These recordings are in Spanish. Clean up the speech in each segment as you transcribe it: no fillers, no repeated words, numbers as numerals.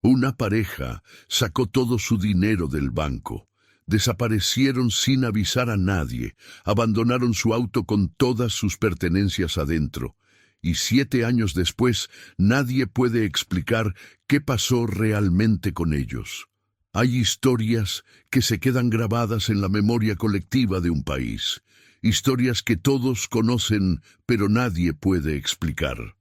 Una pareja sacó todo su dinero del banco. Desaparecieron sin avisar a nadie, abandonaron su auto con todas sus pertenencias adentro. Y 7 años después, nadie puede explicar qué pasó realmente con ellos. Hay historias que se quedan grabadas en la memoria colectiva de un país. Historias que todos conocen, pero nadie puede explicar.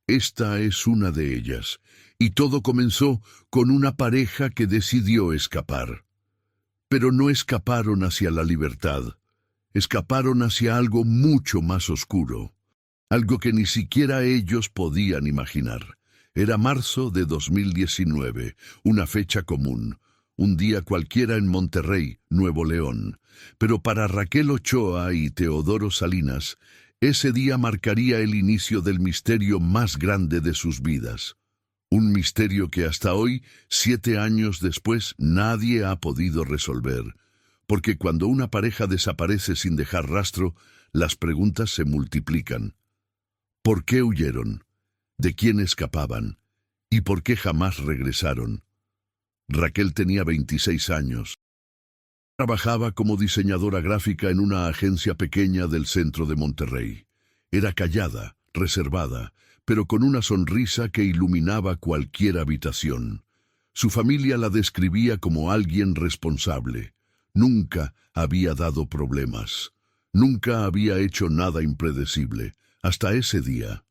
Esta es una de ellas, y todo comenzó con una pareja que decidió escapar. Pero no escaparon hacia la libertad, escaparon hacia algo mucho más oscuro, algo que ni siquiera ellos podían imaginar. Era marzo de 2019, una fecha común, un día cualquiera en Monterrey, Nuevo León. Pero para Raquel Ochoa y Teodoro Salinas, ese día marcaría el inicio del misterio más grande de sus vidas. Un misterio que hasta hoy, 7 años después, nadie ha podido resolver. Porque cuando una pareja desaparece sin dejar rastro, las preguntas se multiplican. ¿Por qué huyeron? ¿De quién escapaban? ¿Y por qué jamás regresaron? Raquel tenía 26 años. Trabajaba como diseñadora gráfica en una agencia pequeña del centro de Monterrey. Era callada, reservada, pero con una sonrisa que iluminaba cualquier habitación. Su familia la describía como alguien responsable. Nunca había dado problemas. Nunca había hecho nada impredecible, hasta ese día.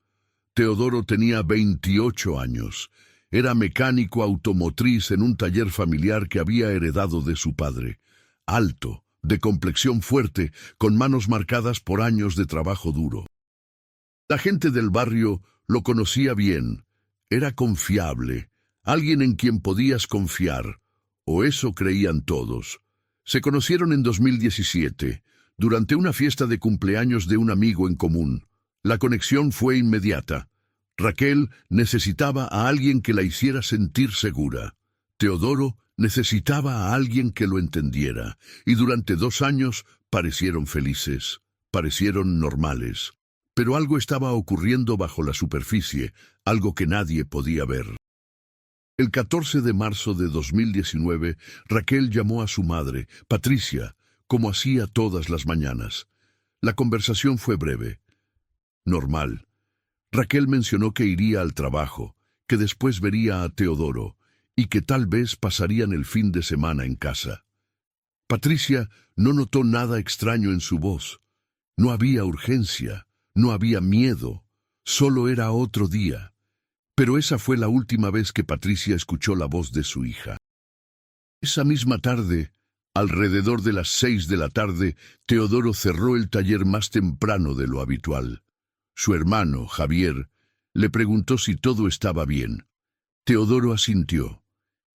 Teodoro tenía 28 años. Era mecánico automotriz en un taller familiar que había heredado de su padre. Alto, de complexión fuerte, con manos marcadas por años de trabajo duro. La gente del barrio lo conocía bien. Era confiable, alguien en quien podías confiar, o eso creían todos. Se conocieron en 2017, durante una fiesta de cumpleaños de un amigo en común. La conexión fue inmediata. Raquel necesitaba a alguien que la hiciera sentir segura. Teodoro necesitaba a alguien que lo entendiera, y durante 2 años parecieron felices, parecieron normales. Pero algo estaba ocurriendo bajo la superficie, algo que nadie podía ver. El 14 de marzo de 2019, Raquel llamó a su madre, Patricia, como hacía todas las mañanas. La conversación fue breve. Normal. Raquel mencionó que iría al trabajo, que después vería a Teodoro, y que tal vez pasarían el fin de semana en casa. Patricia no notó nada extraño en su voz. No había urgencia, no había miedo, solo era otro día. Pero esa fue la última vez que Patricia escuchó la voz de su hija. Esa misma tarde, alrededor de las 6 de la tarde, Teodoro cerró el taller más temprano de lo habitual. Su hermano, Javier, le preguntó si todo estaba bien. Teodoro asintió.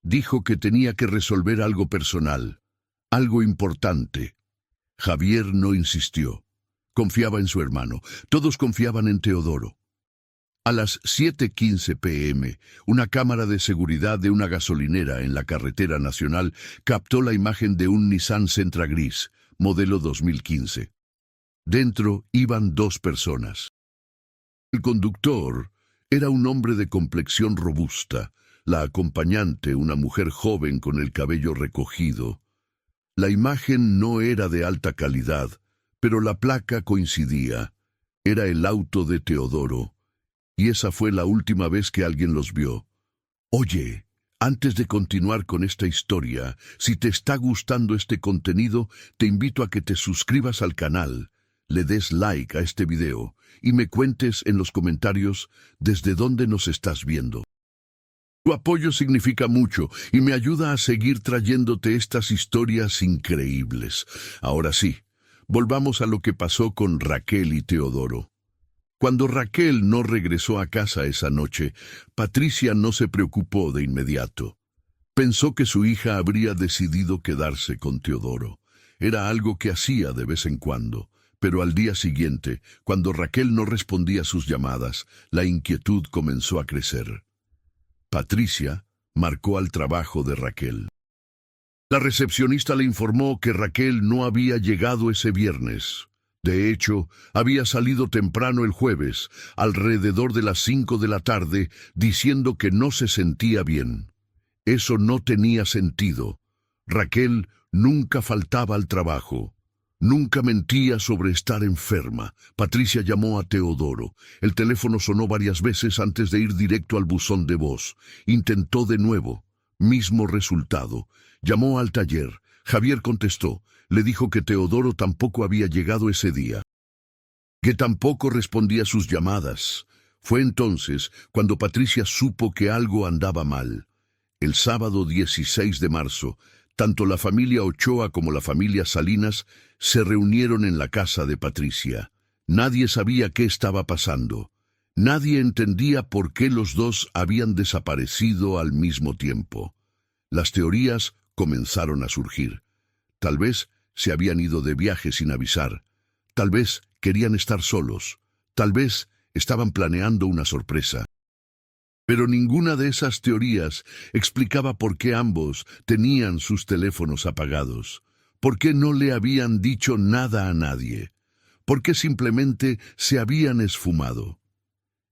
Dijo que tenía que resolver algo personal, algo importante. Javier no insistió. Confiaba en su hermano. Todos confiaban en Teodoro. A las 7:15 p.m., una cámara de seguridad de una gasolinera en la carretera nacional captó la imagen de un Nissan Sentra gris, modelo 2015. Dentro iban 2 personas. El conductor era un hombre de complexión robusta, la acompañante una mujer joven con el cabello recogido. La imagen no era de alta calidad, pero la placa coincidía. Era el auto de Teodoro, y esa fue la última vez que alguien los vio. Oye, antes de continuar con esta historia, si te está gustando este contenido, te invito a que te suscribas al canal, le des like a este video y me cuentes en los comentarios desde dónde nos estás viendo. Tu apoyo significa mucho y me ayuda a seguir trayéndote estas historias increíbles. Ahora sí, volvamos a lo que pasó con Raquel y Teodoro. Cuando Raquel no regresó a casa esa noche, Patricia no se preocupó de inmediato. Pensó que su hija habría decidido quedarse con Teodoro. Era algo que hacía de vez en cuando. Pero al día siguiente, cuando Raquel no respondía a sus llamadas, la inquietud comenzó a crecer. Patricia marcó al trabajo de Raquel. La recepcionista le informó que Raquel no había llegado ese viernes. De hecho, había salido temprano el jueves, alrededor de las 5 de la tarde, diciendo que no se sentía bien. Eso no tenía sentido. Raquel nunca faltaba al trabajo. Nunca mentía sobre estar enferma. Patricia llamó a Teodoro. El teléfono sonó varias veces antes de ir directo al buzón de voz. Intentó de nuevo. Mismo resultado. Llamó al taller. Javier contestó. Le dijo que Teodoro tampoco había llegado ese día, que tampoco respondía sus llamadas. Fue entonces cuando Patricia supo que algo andaba mal. El sábado 16 de marzo, tanto la familia Ochoa como la familia Salinas se reunieron en la casa de Patricia. Nadie sabía qué estaba pasando. Nadie entendía por qué los dos habían desaparecido al mismo tiempo. Las teorías comenzaron a surgir. Tal vez se habían ido de viaje sin avisar. Tal vez querían estar solos. Tal vez estaban planeando una sorpresa. Pero ninguna de esas teorías explicaba por qué ambos tenían sus teléfonos apagados. ¿Por qué no le habían dicho nada a nadie? ¿Por qué simplemente se habían esfumado?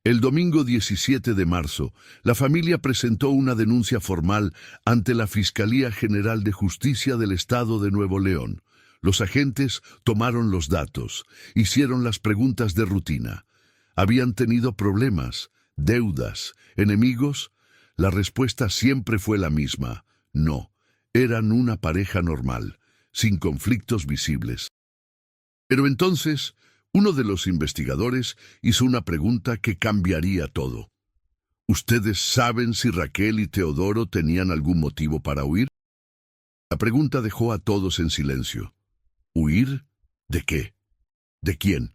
El domingo 17 de marzo, la familia presentó una denuncia formal ante la Fiscalía General de Justicia del Estado de Nuevo León. Los agentes tomaron los datos, hicieron las preguntas de rutina. ¿Habían tenido problemas, deudas, enemigos? La respuesta siempre fue la misma. No, eran una pareja normal, sin conflictos visibles. Pero entonces, uno de los investigadores hizo una pregunta que cambiaría todo. ¿Ustedes saben si Raquel y Teodoro tenían algún motivo para huir? La pregunta dejó a todos en silencio. ¿Huir? ¿De qué? ¿De quién?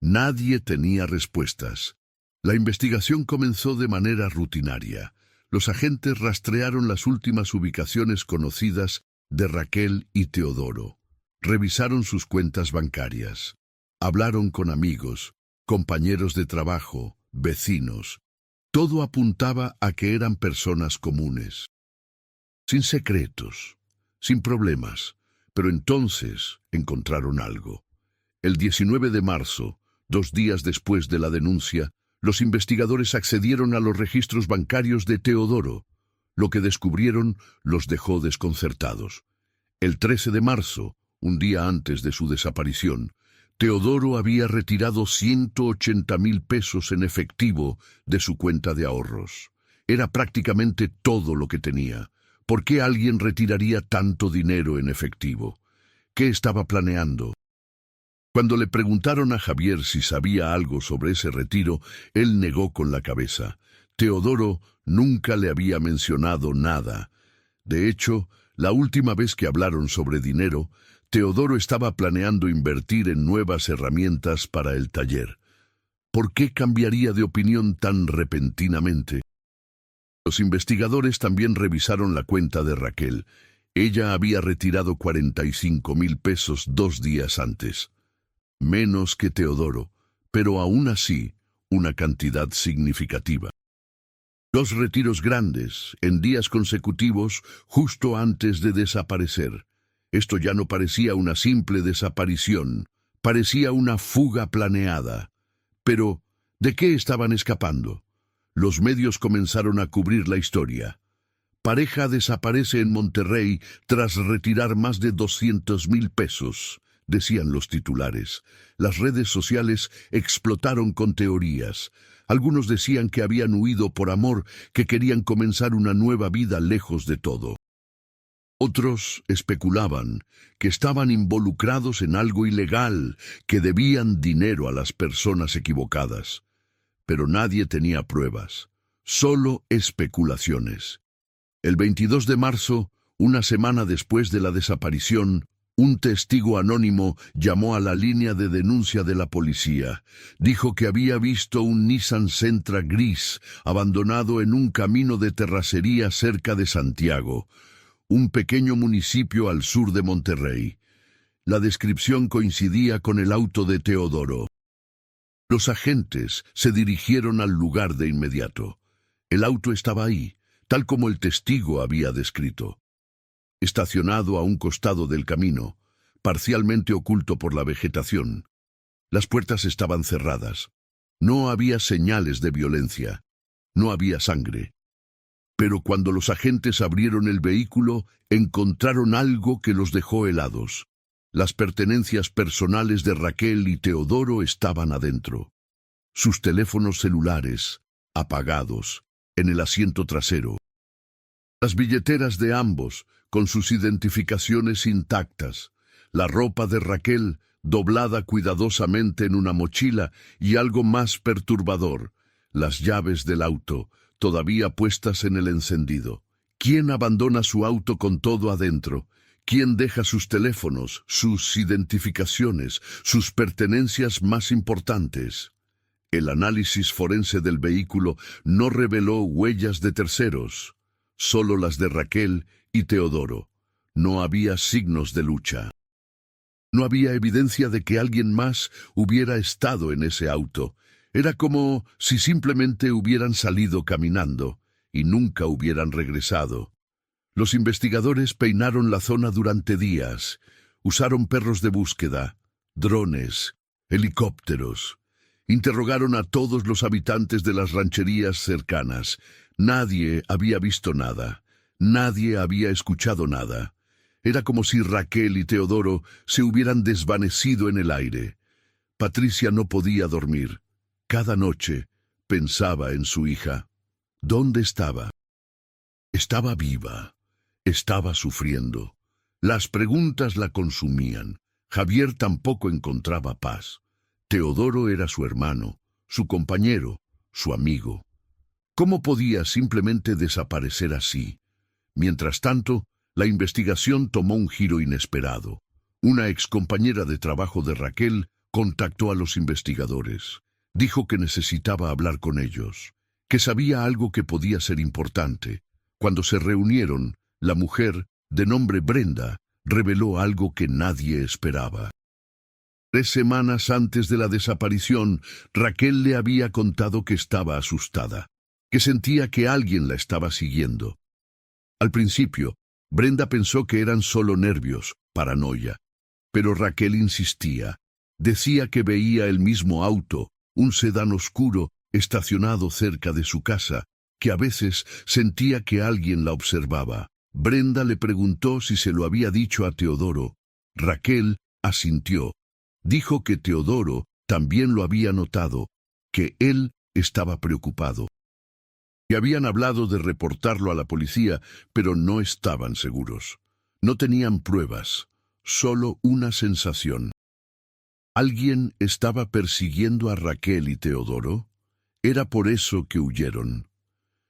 Nadie tenía respuestas. La investigación comenzó de manera rutinaria. Los agentes rastrearon las últimas ubicaciones conocidas de Raquel y Teodoro. Revisaron sus cuentas bancarias. Hablaron con amigos, compañeros de trabajo, vecinos. Todo apuntaba a que eran personas comunes. Sin secretos, sin problemas. Pero entonces encontraron algo. El 19 de marzo, 2 días después de la denuncia, los investigadores accedieron a los registros bancarios de Teodoro. Lo que descubrieron los dejó desconcertados. El 13 de marzo, un día antes de su desaparición, Teodoro había retirado 180,000 pesos en efectivo de su cuenta de ahorros. Era prácticamente todo lo que tenía. ¿Por qué alguien retiraría tanto dinero en efectivo? ¿Qué estaba planeando? Cuando le preguntaron a Javier si sabía algo sobre ese retiro, él negó con la cabeza. Teodoro nunca le había mencionado nada. De hecho, la última vez que hablaron sobre dinero, Teodoro estaba planeando invertir en nuevas herramientas para el taller. ¿Por qué cambiaría de opinión tan repentinamente? Los investigadores también revisaron la cuenta de Raquel. Ella había retirado 45,000 pesos 2 días antes. Menos que Teodoro, pero aún así, una cantidad significativa. 2 retiros grandes, en días consecutivos, justo antes de desaparecer. Esto ya no parecía una simple desaparición, parecía una fuga planeada. Pero, ¿de qué estaban escapando? Los medios comenzaron a cubrir la historia. Pareja desaparece en Monterrey tras retirar más de 200,000 pesos, decían los titulares. Las redes sociales explotaron con teorías. Algunos decían que habían huido por amor, que querían comenzar una nueva vida lejos de todo. Otros especulaban que estaban involucrados en algo ilegal, que debían dinero a las personas equivocadas. Pero nadie tenía pruebas, solo especulaciones. El 22 de marzo, una semana después de la desaparición, un testigo anónimo llamó a la línea de denuncia de la policía. Dijo que había visto un Nissan Sentra gris abandonado en un camino de terracería cerca de Santiago, un pequeño municipio al sur de Monterrey. La descripción coincidía con el auto de Teodoro. Los agentes se dirigieron al lugar de inmediato. El auto estaba ahí, tal como el testigo había descrito. Estacionado a un costado del camino, parcialmente oculto por la vegetación. Las puertas estaban cerradas. No había señales de violencia. No había sangre. Pero cuando los agentes abrieron el vehículo, encontraron algo que los dejó helados. Las pertenencias personales de Raquel y Teodoro estaban adentro. Sus teléfonos celulares, apagados, en el asiento trasero. Las billeteras de ambos, con sus identificaciones intactas. La ropa de Raquel, doblada cuidadosamente en una mochila, y algo más perturbador, las llaves del auto, todavía puestas en el encendido. ¿Quién abandona su auto con todo adentro? ¿Quién deja sus teléfonos, sus identificaciones, sus pertenencias más importantes? El análisis forense del vehículo no reveló huellas de terceros, solo las de Raquel y Teodoro. No había signos de lucha. No había evidencia de que alguien más hubiera estado en ese auto. Era como si simplemente hubieran salido caminando y nunca hubieran regresado. Los investigadores peinaron la zona durante días. Usaron perros de búsqueda, drones, helicópteros. Interrogaron a todos los habitantes de las rancherías cercanas. Nadie había visto nada. Nadie había escuchado nada. Era como si Raquel y Teodoro se hubieran desvanecido en el aire. Patricia no podía dormir. Cada noche pensaba en su hija. ¿Dónde estaba? Estaba viva. Estaba sufriendo. Las preguntas la consumían. Javier tampoco encontraba paz. Teodoro era su hermano, su compañero, su amigo. ¿Cómo podía simplemente desaparecer así? Mientras tanto, la investigación tomó un giro inesperado. Una excompañera de trabajo de Raquel contactó a los investigadores. Dijo que necesitaba hablar con ellos, que sabía algo que podía ser importante. Cuando se reunieron, la mujer, de nombre Brenda, reveló algo que nadie esperaba. 3 semanas antes de la desaparición, Raquel le había contado que estaba asustada, que sentía que alguien la estaba siguiendo. Al principio, Brenda pensó que eran solo nervios, paranoia. Pero Raquel insistía. Decía que veía el mismo auto, un sedán oscuro, estacionado cerca de su casa, que a veces sentía que alguien la observaba. Brenda le preguntó si se lo había dicho a Teodoro. Raquel asintió. Dijo que Teodoro también lo había notado, que él estaba preocupado. Y habían hablado de reportarlo a la policía, pero no estaban seguros. No tenían pruebas, solo una sensación. ¿Alguien estaba persiguiendo a Raquel y Teodoro? Era por eso que huyeron.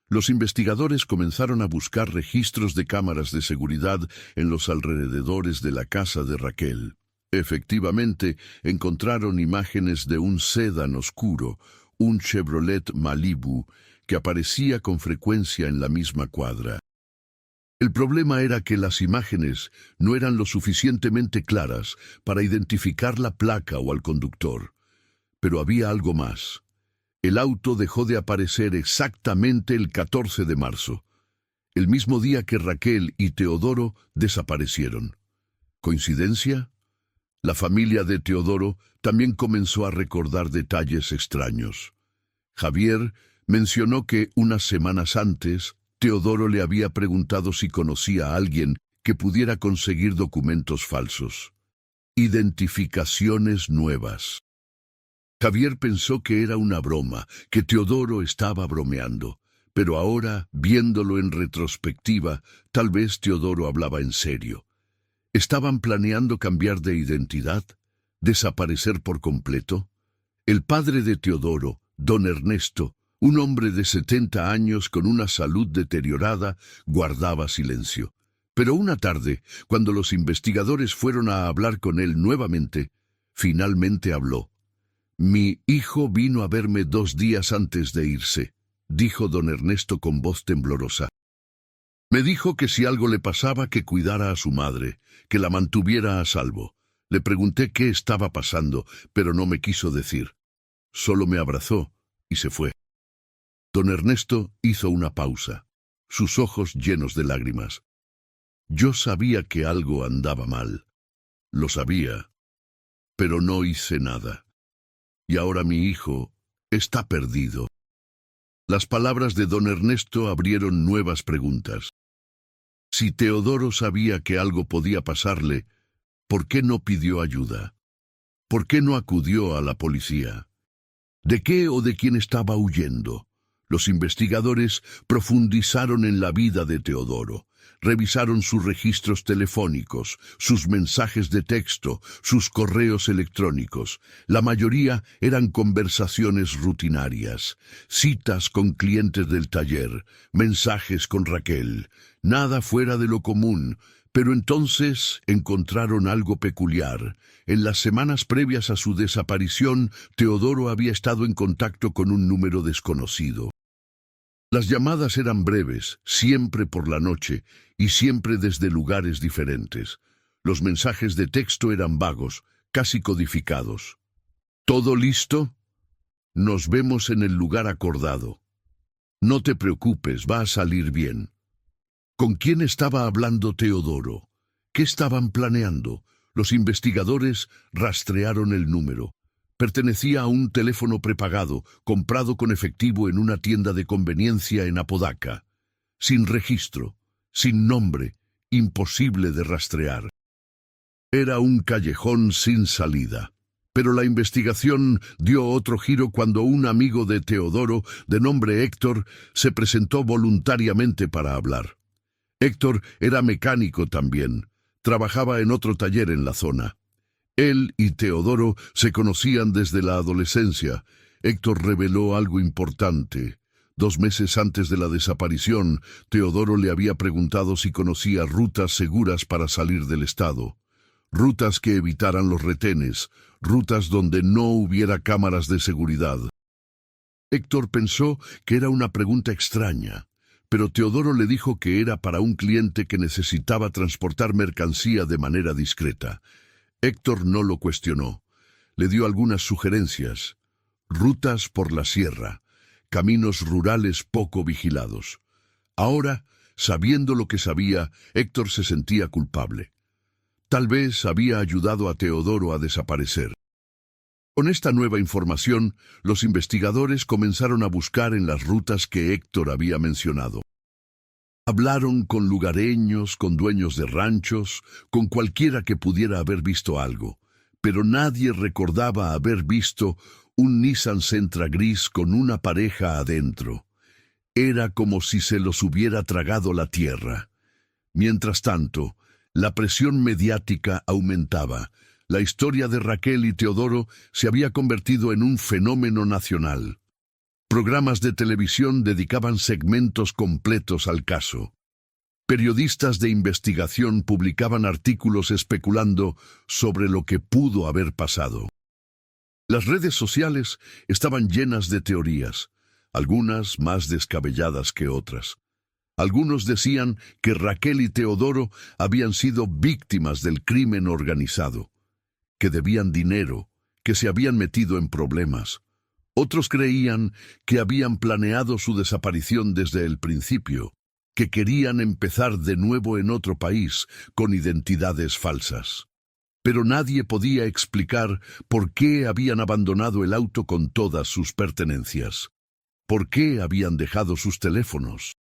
Los investigadores comenzaron a buscar registros de cámaras de seguridad en los alrededores de la casa de Raquel. Efectivamente, encontraron imágenes de un sedán oscuro, un Chevrolet Malibu, que aparecía con frecuencia en la misma cuadra. El problema era que las imágenes no eran lo suficientemente claras para identificar la placa o al conductor. Pero había algo más. El auto dejó de aparecer exactamente el 14 de marzo, el mismo día que Raquel y Teodoro desaparecieron. ¿Coincidencia? La familia de Teodoro también comenzó a recordar detalles extraños. Javier mencionó que unas semanas antes, Teodoro le había preguntado si conocía a alguien que pudiera conseguir documentos falsos. Identificaciones nuevas. Javier pensó que era una broma, que Teodoro estaba bromeando, pero ahora, viéndolo en retrospectiva, tal vez Teodoro hablaba en serio. ¿Estaban planeando cambiar de identidad? ¿Desaparecer por completo? El padre de Teodoro, don Ernesto, un hombre de 70 años con una salud deteriorada, guardaba silencio. Pero una tarde, cuando los investigadores fueron a hablar con él nuevamente, finalmente habló. «Mi hijo vino a verme 2 días antes de irse», dijo don Ernesto con voz temblorosa. «Me dijo que si algo le pasaba que cuidara a su madre, que la mantuviera a salvo. Le pregunté qué estaba pasando, pero no me quiso decir. Solo me abrazó y se fue». Don Ernesto hizo una pausa, sus ojos llenos de lágrimas. «Yo sabía que algo andaba mal. Lo sabía, pero no hice nada. Y ahora mi hijo está perdido. Las palabras de don Ernesto abrieron nuevas preguntas. Si Teodoro sabía que algo podía pasarle, ¿por qué no pidió ayuda? ¿Por qué no acudió a la policía? ¿De qué o de quién estaba huyendo? Los investigadores profundizaron en la vida de Teodoro. Revisaron sus registros telefónicos, sus mensajes de texto, sus correos electrónicos. La mayoría eran conversaciones rutinarias, citas con clientes del taller, mensajes con Raquel. Nada fuera de lo común, pero entonces encontraron algo peculiar. En las semanas previas a su desaparición, Teodoro había estado en contacto con un número desconocido. Las llamadas eran breves, siempre por la noche y siempre desde lugares diferentes. Los mensajes de texto eran vagos, casi codificados. ¿Todo listo? Nos vemos en el lugar acordado. No te preocupes, va a salir bien. ¿Con quién estaba hablando Teodoro? ¿Qué estaban planeando? Los investigadores rastrearon el número. Pertenecía a un teléfono prepagado, comprado con efectivo en una tienda de conveniencia en Apodaca. Sin registro, sin nombre, imposible de rastrear. Era un callejón sin salida. Pero la investigación dio otro giro cuando un amigo de Teodoro, de nombre Héctor, se presentó voluntariamente para hablar. Héctor era mecánico también. Trabajaba en otro taller en la zona. Él y Teodoro se conocían desde la adolescencia. Héctor reveló algo importante. 2 meses antes de la desaparición, Teodoro le había preguntado si conocía rutas seguras para salir del estado. Rutas que evitaran los retenes, rutas donde no hubiera cámaras de seguridad. Héctor pensó que era una pregunta extraña, pero Teodoro le dijo que era para un cliente que necesitaba transportar mercancía de manera discreta. Héctor no lo cuestionó. Le dio algunas sugerencias. Rutas por la sierra, caminos rurales poco vigilados. Ahora, sabiendo lo que sabía, Héctor se sentía culpable. Tal vez había ayudado a Teodoro a desaparecer. Con esta nueva información, los investigadores comenzaron a buscar en las rutas que Héctor había mencionado. Hablaron con lugareños, con dueños de ranchos, con cualquiera que pudiera haber visto algo, pero nadie recordaba haber visto un Nissan Sentra gris con una pareja adentro. Era como si se los hubiera tragado la tierra. Mientras tanto, la presión mediática aumentaba. La historia de Raquel y Teodoro se había convertido en un fenómeno nacional. Programas de televisión dedicaban segmentos completos al caso. Periodistas de investigación publicaban artículos especulando sobre lo que pudo haber pasado. Las redes sociales estaban llenas de teorías, algunas más descabelladas que otras. Algunos decían que Raquel y Teodoro habían sido víctimas del crimen organizado, que debían dinero, que se habían metido en problemas. Otros creían que habían planeado su desaparición desde el principio, que querían empezar de nuevo en otro país con identidades falsas. Pero nadie podía explicar por qué habían abandonado el auto con todas sus pertenencias. ¿Por qué habían dejado sus teléfonos?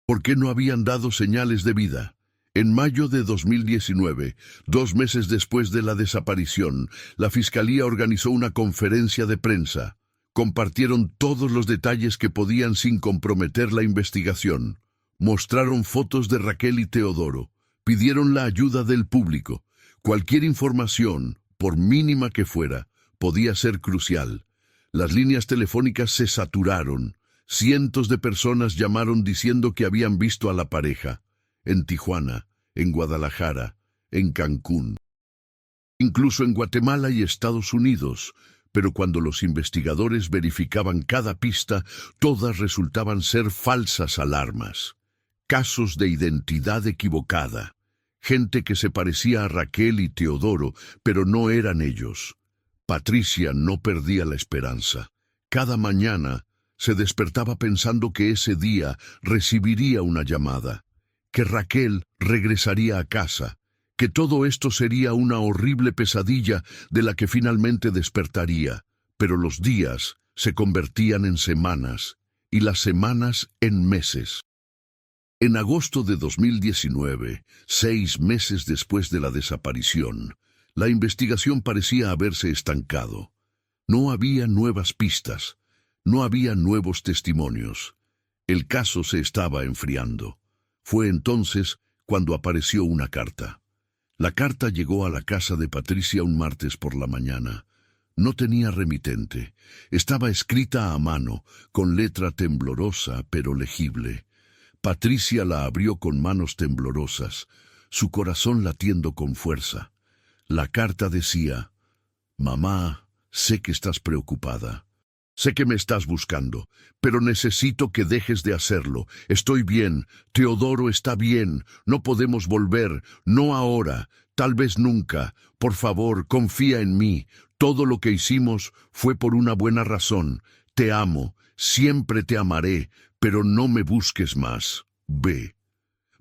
¿Por qué no habían dado señales de vida? En mayo de 2019, 2 meses después de la desaparición, la Fiscalía organizó una conferencia de prensa. Compartieron todos los detalles que podían sin comprometer la investigación. Mostraron fotos de Raquel y Teodoro. Pidieron la ayuda del público. Cualquier información, por mínima que fuera, podía ser crucial. Las líneas telefónicas se saturaron. Cientos de personas llamaron diciendo que habían visto a la pareja. En Tijuana, en Guadalajara, en Cancún. Incluso en Guatemala y Estados Unidos. Pero cuando los investigadores verificaban cada pista, todas resultaban ser falsas alarmas. Casos de identidad equivocada. Gente que se parecía a Raquel y Teodoro, pero no eran ellos. Patricia no perdía la esperanza. Cada mañana se despertaba pensando que ese día recibiría una llamada, que Raquel regresaría a casa, que todo esto sería una horrible pesadilla de la que finalmente despertaría, pero los días se convertían en semanas y las semanas en meses. En agosto de 2019, 6 meses después de la desaparición, la investigación parecía haberse estancado. No había nuevas pistas, no había nuevos testimonios. El caso se estaba enfriando. Fue entonces cuando apareció una carta. La carta llegó a la casa de Patricia un martes por la mañana. No tenía remitente. Estaba escrita a mano, con letra temblorosa pero legible. Patricia la abrió con manos temblorosas, su corazón latiendo con fuerza. La carta decía: «Mamá, sé que estás preocupada. Sé que me estás buscando, pero necesito que dejes de hacerlo. Estoy bien, Teodoro está bien, no podemos volver, no ahora, tal vez nunca. Por favor, confía en mí. Todo lo que hicimos fue por una buena razón. Te amo, siempre te amaré, pero no me busques más. Ve».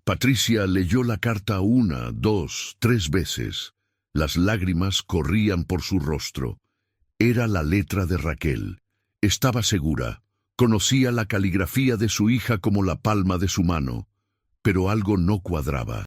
Patricia leyó la carta 1, 2, 3 veces. Las lágrimas corrían por su rostro. Era la letra de Raquel. Estaba segura. Conocía la caligrafía de su hija como la palma de su mano. Pero algo no cuadraba.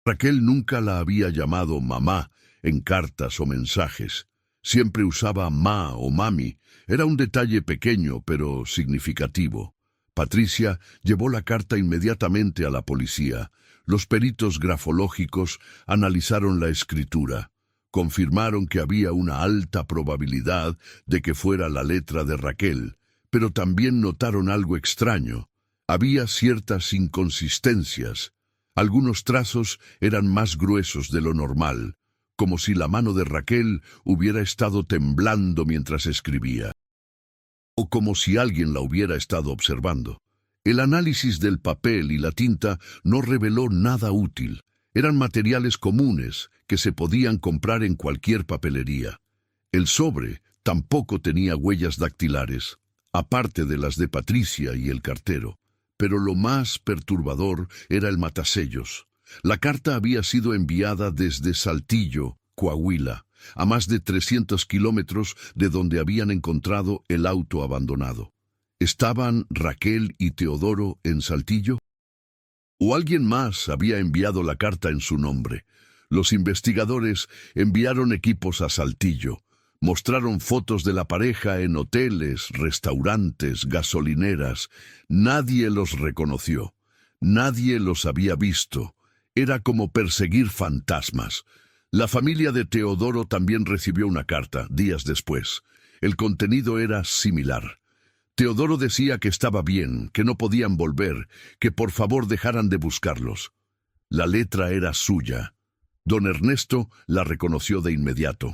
Raquel nunca la había llamado mamá en cartas o mensajes. Siempre usaba ma o mami. Era un detalle pequeño pero significativo. Patricia llevó la carta inmediatamente a la policía. Los peritos grafológicos analizaron la escritura. Confirmaron que había una alta probabilidad de que fuera la letra de Raquel, pero también notaron algo extraño. Había ciertas inconsistencias. Algunos trazos eran más gruesos de lo normal, como si la mano de Raquel hubiera estado temblando mientras escribía, o como si alguien la hubiera estado observando. El análisis del papel y la tinta no reveló nada útil. Eran materiales comunes que se podían comprar en cualquier papelería. El sobre tampoco tenía huellas dactilares, aparte de las de Patricia y el cartero. Pero lo más perturbador era el matasellos. La carta había sido enviada desde Saltillo, Coahuila, a más de 300 kilómetros de donde habían encontrado el auto abandonado. ¿Estaban Raquel y Teodoro en Saltillo? ¿O alguien más había enviado la carta en su nombre? Los investigadores enviaron equipos a Saltillo. Mostraron fotos de la pareja en hoteles, restaurantes, gasolineras. Nadie los reconoció. Nadie los había visto. Era como perseguir fantasmas. La familia de Teodoro también recibió una carta, días después. El contenido era similar. Teodoro decía que estaba bien, que no podían volver, que por favor dejaran de buscarlos. La letra era suya. Don Ernesto la reconoció de inmediato.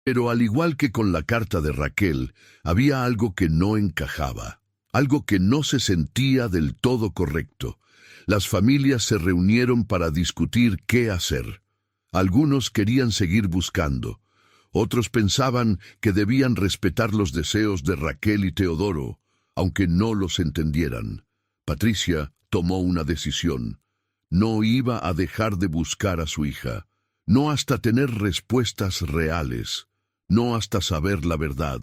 Pero al igual que con la carta de Raquel, había algo que no encajaba, algo que no se sentía del todo correcto. Las familias se reunieron para discutir qué hacer. Algunos querían seguir buscando. Otros pensaban que debían respetar los deseos de Raquel y Teodoro, aunque no los entendieran. Patricia tomó una decisión. No iba a dejar de buscar a su hija, no hasta tener respuestas reales, no hasta saber la verdad.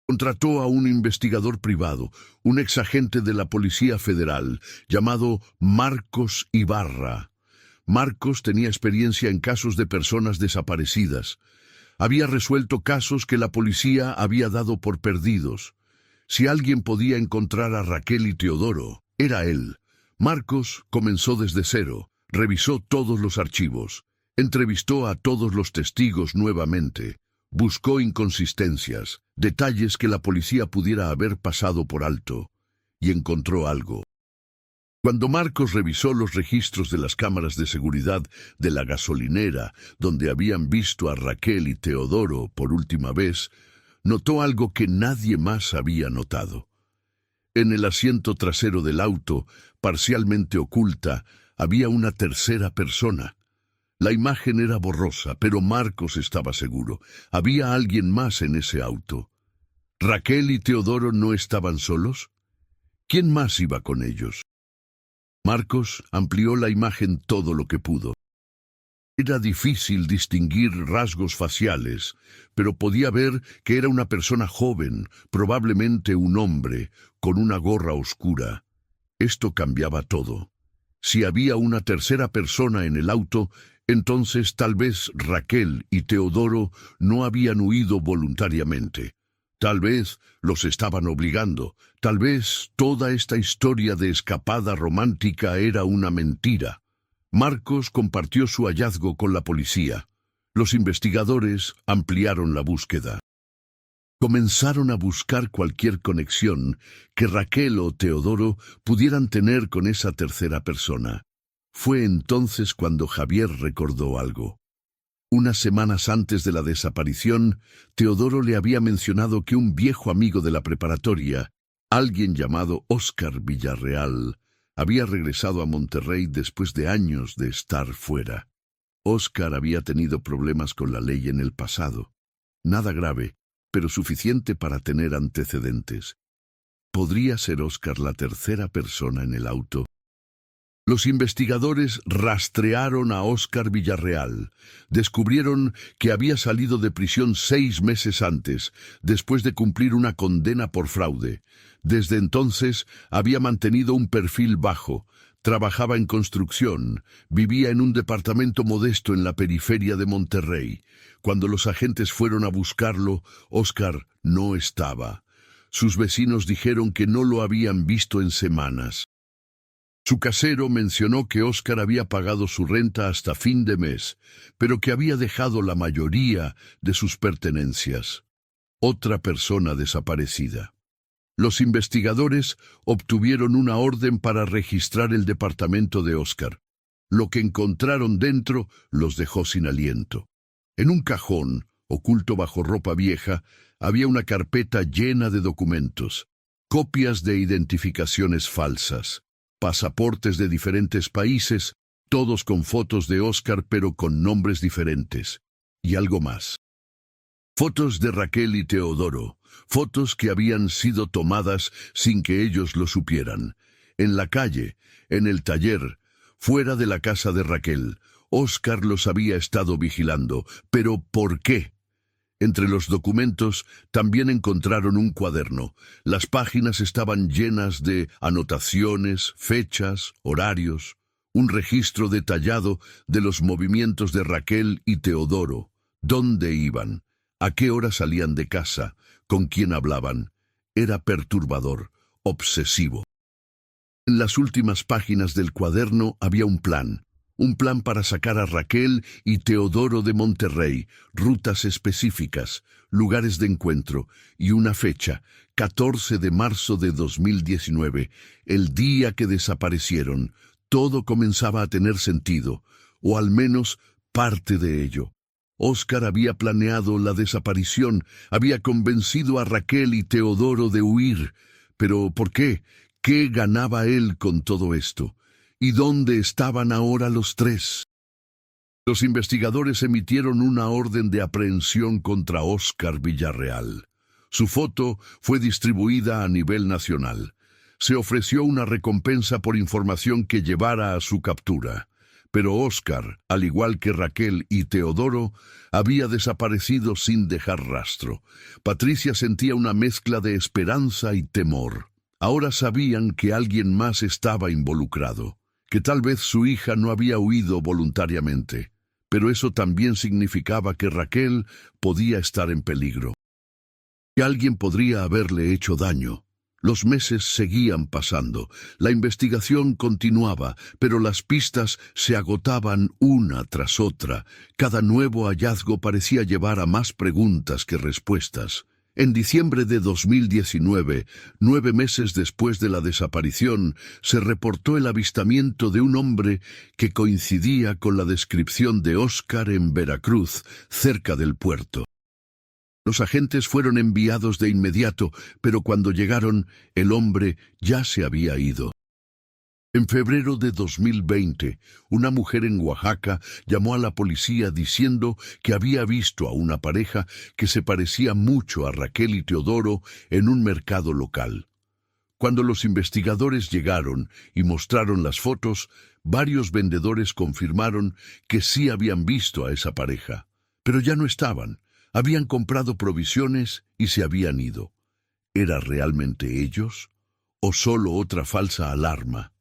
Contrató a un investigador privado, un exagente de la Policía Federal, llamado Marcos Ibarra. Marcos tenía experiencia en casos de personas desaparecidas. Había resuelto casos que la policía había dado por perdidos. Si alguien podía encontrar a Raquel y Teodoro, era él. Marcos comenzó desde cero, revisó todos los archivos, entrevistó a todos los testigos nuevamente, buscó inconsistencias, detalles que la policía pudiera haber pasado por alto, y encontró algo. Cuando Marcos revisó los registros de las cámaras de seguridad de la gasolinera donde habían visto a Raquel y Teodoro por última vez, notó algo que nadie más había notado. En el asiento trasero del auto, parcialmente oculta, había una tercera persona. La imagen era borrosa, pero Marcos estaba seguro. Había alguien más en ese auto. ¿Raquel y Teodoro no estaban solos? ¿Quién más iba con ellos? Marcos amplió la imagen todo lo que pudo. Era difícil distinguir rasgos faciales, pero podía ver que era una persona joven, probablemente un hombre, con una gorra oscura. Esto cambiaba todo. Si había una tercera persona en el auto, entonces tal vez Raquel y Teodoro no habían huido voluntariamente. Tal vez los estaban obligando. Tal vez toda esta historia de escapada romántica era una mentira. Marcos compartió su hallazgo con la policía. Los investigadores ampliaron la búsqueda. Comenzaron a buscar cualquier conexión que Raquel o Teodoro pudieran tener con esa tercera persona. Fue entonces cuando Javier recordó algo. Unas semanas antes de la desaparición, Teodoro le había mencionado que un viejo amigo de la preparatoria, alguien llamado Óscar Villarreal, había regresado a Monterrey después de años de estar fuera. Óscar había tenido problemas con la ley en el pasado. Nada grave, pero suficiente para tener antecedentes. ¿Podría ser Óscar la tercera persona en el auto? Los investigadores rastrearon a Óscar Villarreal. Descubrieron que había salido de prisión 6 meses antes, después de cumplir una condena por fraude. Desde entonces había mantenido un perfil bajo. Trabajaba en construcción, vivía en un departamento modesto en la periferia de Monterrey. Cuando los agentes fueron a buscarlo, Óscar no estaba. Sus vecinos dijeron que no lo habían visto en semanas. Su casero mencionó que Óscar había pagado su renta hasta fin de mes, pero que había dejado la mayoría de sus pertenencias. Otra persona desaparecida. Los investigadores obtuvieron una orden para registrar el departamento de Óscar. Lo que encontraron dentro los dejó sin aliento. En un cajón, oculto bajo ropa vieja, había una carpeta llena de documentos, copias de identificaciones falsas, pasaportes de diferentes países, todos con fotos de Óscar pero con nombres diferentes. Y algo más. Fotos de Raquel y Teodoro, fotos que habían sido tomadas sin que ellos lo supieran. En la calle, en el taller, fuera de la casa de Raquel, Óscar los había estado vigilando. ¿Pero por qué? Entre los documentos también encontraron un cuaderno. Las páginas estaban llenas de anotaciones, fechas, horarios, un registro detallado de los movimientos de Raquel y Teodoro. ¿Dónde iban? ¿A qué hora salían de casa? ¿Con quién hablaban? Era perturbador, obsesivo. En las últimas páginas del cuaderno había un plan para sacar a Raquel y Teodoro de Monterrey, rutas específicas, lugares de encuentro y una fecha, 14 de marzo de 2019, el día que desaparecieron. Todo comenzaba a tener sentido, o al menos parte de ello. Óscar había planeado la desaparición, había convencido a Raquel y Teodoro de huir. Pero ¿por qué? ¿Qué ganaba él con todo esto? ¿Y dónde estaban ahora los tres? Los investigadores emitieron una orden de aprehensión contra Óscar Villarreal. Su foto fue distribuida a nivel nacional. Se ofreció una recompensa por información que llevara a su captura. Pero Óscar, al igual que Raquel y Teodoro, había desaparecido sin dejar rastro. Patricia sentía una mezcla de esperanza y temor. Ahora sabían que alguien más estaba involucrado, que tal vez su hija no había huido voluntariamente, pero eso también significaba que Raquel podía estar en peligro. Que alguien podría haberle hecho daño. Los meses seguían pasando, la investigación continuaba, pero las pistas se agotaban una tras otra. Cada nuevo hallazgo parecía llevar a más preguntas que respuestas. En diciembre de 2019, 9 meses después de la desaparición, se reportó el avistamiento de un hombre que coincidía con la descripción de Óscar en Veracruz, cerca del puerto. Los agentes fueron enviados de inmediato, pero cuando llegaron, el hombre ya se había ido. En febrero de 2020, una mujer en Oaxaca llamó a la policía diciendo que había visto a una pareja que se parecía mucho a Raquel y Teodoro en un mercado local. Cuando los investigadores llegaron y mostraron las fotos, varios vendedores confirmaron que sí habían visto a esa pareja, pero ya no estaban. Habían comprado provisiones y se habían ido. ¿Era realmente ellos? ¿O solo otra falsa alarma?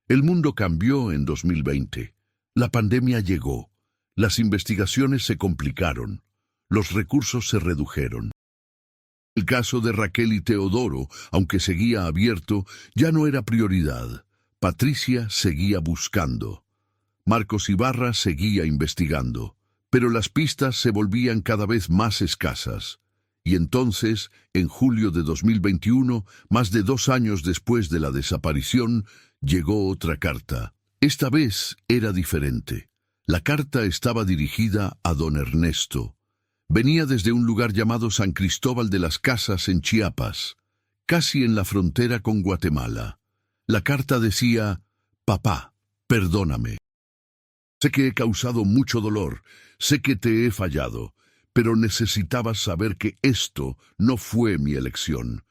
El mundo cambió en 2020. La pandemia llegó. Las investigaciones se complicaron. Los recursos se redujeron. El caso de Raquel y Teodoro, aunque seguía abierto, ya no era prioridad. Patricia seguía buscando. Marcos Ibarra seguía investigando. Pero las pistas se volvían cada vez más escasas. Y entonces, en julio de 2021, más de 2 años después de la desaparición, llegó otra carta. Esta vez era diferente. La carta estaba dirigida a don Ernesto. Venía desde un lugar llamado San Cristóbal de las Casas en Chiapas, casi en la frontera con Guatemala. La carta decía: «Papá, perdóname. Sé que he causado mucho dolor, sé que te he fallado, pero necesitabas saber que esto no fue mi elección.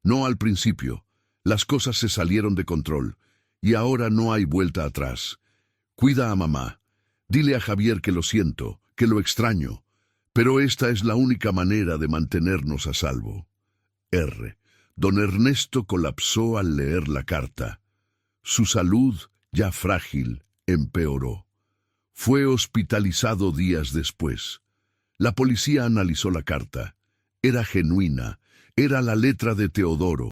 No al principio. Las cosas se salieron de control, y ahora no hay vuelta atrás. Cuida a mamá. Dile a Javier que lo siento, que lo extraño, pero esta es la única manera de mantenernos a salvo». R. Don Ernesto colapsó al leer la carta. Su salud, ya frágil, empeoró. Fue hospitalizado días después. La policía analizó la carta. Era genuina, era la letra de Teodoro.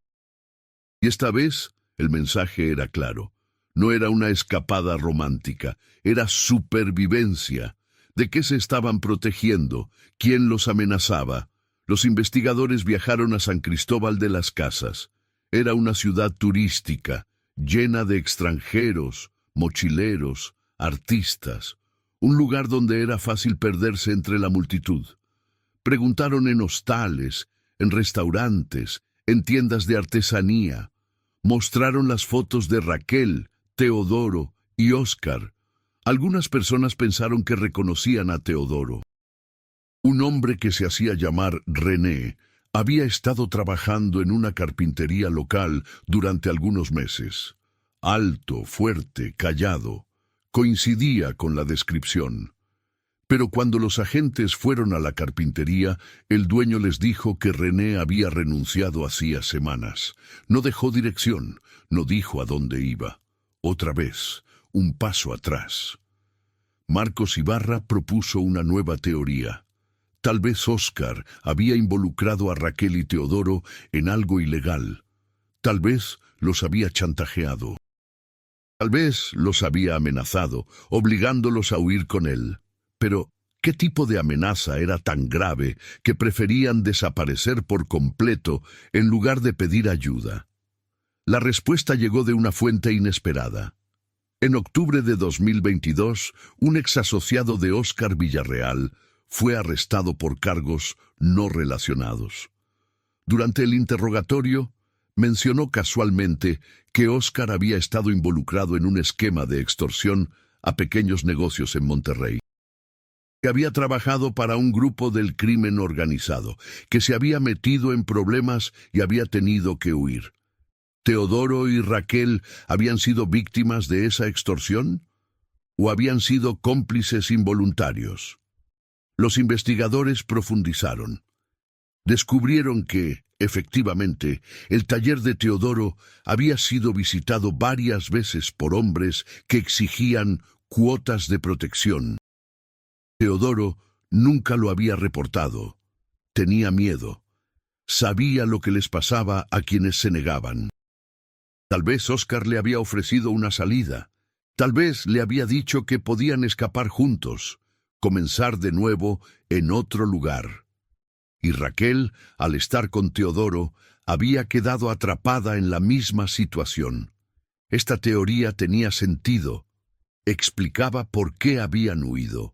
Y esta vez el mensaje era claro. No era una escapada romántica, era supervivencia. ¿De qué se estaban protegiendo? ¿Quién los amenazaba? Los investigadores viajaron a San Cristóbal de las Casas. Era una ciudad turística, llena de extranjeros, mochileros, artistas, un lugar donde era fácil perderse entre la multitud. Preguntaron en hostales, en restaurantes, en tiendas de artesanía. Mostraron las fotos de Raquel, Teodoro y Óscar. Algunas personas pensaron que reconocían a Teodoro. Un hombre que se hacía llamar René había estado trabajando en una carpintería local durante algunos meses. Alto, fuerte, callado. Coincidía con la descripción. Pero cuando los agentes fueron a la carpintería, el dueño les dijo que René había renunciado hacía semanas. No dejó dirección, no dijo a dónde iba. Otra vez, un paso atrás. Marcos Ibarra propuso una nueva teoría. Tal vez Óscar había involucrado a Raquel y Teodoro en algo ilegal. Tal vez los había chantajeado. Tal vez los había amenazado, obligándolos a huir con él. Pero, ¿qué tipo de amenaza era tan grave que preferían desaparecer por completo en lugar de pedir ayuda? La respuesta llegó de una fuente inesperada. En octubre de 2022, un exasociado de Óscar Villarreal fue arrestado por cargos no relacionados. Durante el interrogatorio, mencionó casualmente que Óscar había estado involucrado en un esquema de extorsión a pequeños negocios en Monterrey, que había trabajado para un grupo del crimen organizado, que se había metido en problemas y había tenido que huir. ¿Teodoro y Raquel habían sido víctimas de esa extorsión? ¿O habían sido cómplices involuntarios? Los investigadores profundizaron. Descubrieron que, efectivamente, el taller de Teodoro había sido visitado varias veces por hombres que exigían cuotas de protección. Teodoro nunca lo había reportado. Tenía miedo. Sabía lo que les pasaba a quienes se negaban. Tal vez Óscar le había ofrecido una salida. Tal vez le había dicho que podían escapar juntos, comenzar de nuevo en otro lugar. Y Raquel, al estar con Teodoro, había quedado atrapada en la misma situación. Esta teoría tenía sentido. Explicaba por qué habían huido,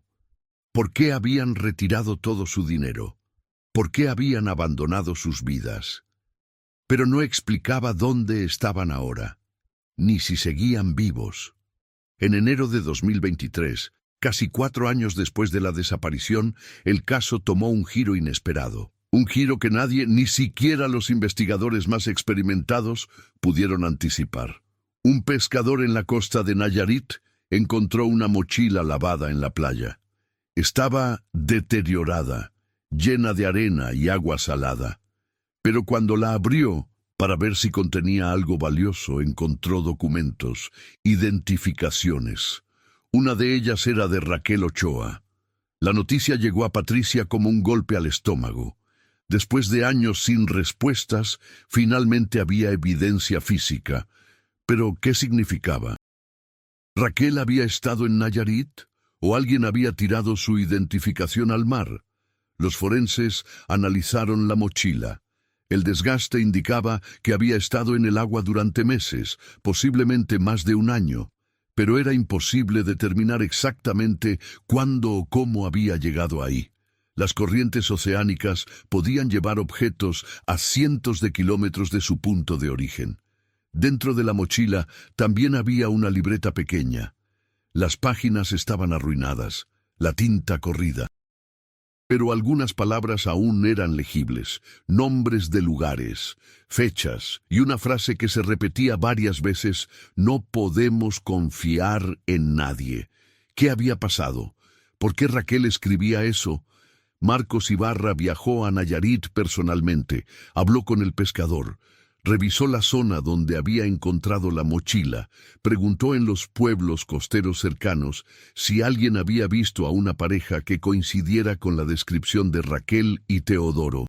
por qué habían retirado todo su dinero, por qué habían abandonado sus vidas. Pero no explicaba dónde estaban ahora, ni si seguían vivos. En enero de 2023, casi 4 años después de la desaparición, el caso tomó un giro inesperado. Un giro que nadie, ni siquiera los investigadores más experimentados, pudieron anticipar. Un pescador en la costa de Nayarit encontró una mochila lavada en la playa. Estaba deteriorada, llena de arena y agua salada. Pero cuando la abrió para ver si contenía algo valioso, encontró documentos, identificaciones. Una de ellas era de Raquel Ochoa. La noticia llegó a Patricia como un golpe al estómago. Después de años sin respuestas, finalmente había evidencia física. ¿Pero qué significaba? ¿Raquel había estado en Nayarit? ¿O alguien había tirado su identificación al mar? Los forenses analizaron la mochila. El desgaste indicaba que había estado en el agua durante meses, posiblemente más de un año, pero era imposible determinar exactamente cuándo o cómo había llegado ahí. Las corrientes oceánicas podían llevar objetos a cientos de kilómetros de su punto de origen. Dentro de la mochila también había una libreta pequeña. Las páginas estaban arruinadas, la tinta corrida. Pero algunas palabras aún eran legibles, nombres de lugares, fechas y una frase que se repetía varias veces: no podemos confiar en nadie. ¿Qué había pasado? ¿Por qué Raquel escribía eso? Marcos Ibarra viajó a Nayarit personalmente, habló con el pescador, revisó la zona donde había encontrado la mochila, preguntó en los pueblos costeros cercanos si alguien había visto a una pareja que coincidiera con la descripción de Raquel y Teodoro.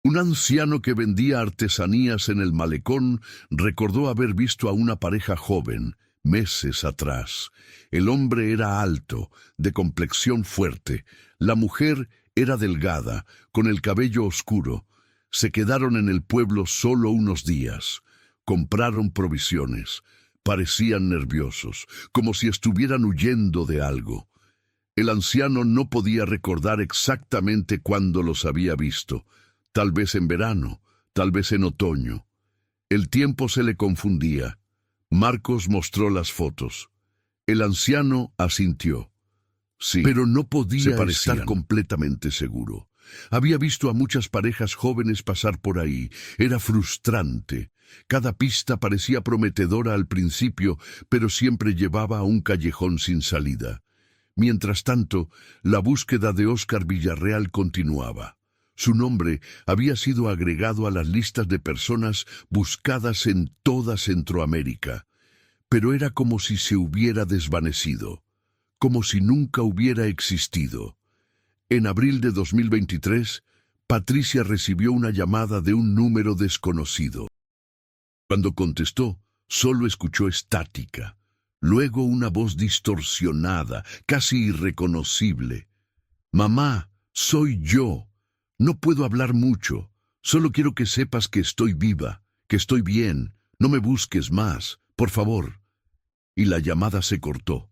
Un anciano que vendía artesanías en el malecón recordó haber visto a una pareja joven, meses atrás. El hombre era alto, de complexión fuerte. La mujer era delgada, con el cabello oscuro. Se quedaron en el pueblo solo unos días. Compraron provisiones. Parecían nerviosos, como si estuvieran huyendo de algo. El anciano no podía recordar exactamente cuándo los había visto. Tal vez en verano, tal vez en otoño. El tiempo se le confundía. Marcos mostró las fotos. El anciano asintió. Sí, pero no podía estar completamente seguro. Había visto a muchas parejas jóvenes pasar por ahí. Era frustrante. Cada pista parecía prometedora al principio, pero siempre llevaba a un callejón sin salida. Mientras tanto, la búsqueda de Óscar Villarreal continuaba. Su nombre había sido agregado a las listas de personas buscadas en toda Centroamérica, pero era como si se hubiera desvanecido, como si nunca hubiera existido. En abril de 2023, Patricia recibió una llamada de un número desconocido. Cuando contestó, solo escuchó estática, luego una voz distorsionada, casi irreconocible. «Mamá, soy yo. No puedo hablar mucho. Solo quiero que sepas que estoy viva, que estoy bien. No me busques más, por favor». Y la llamada se cortó.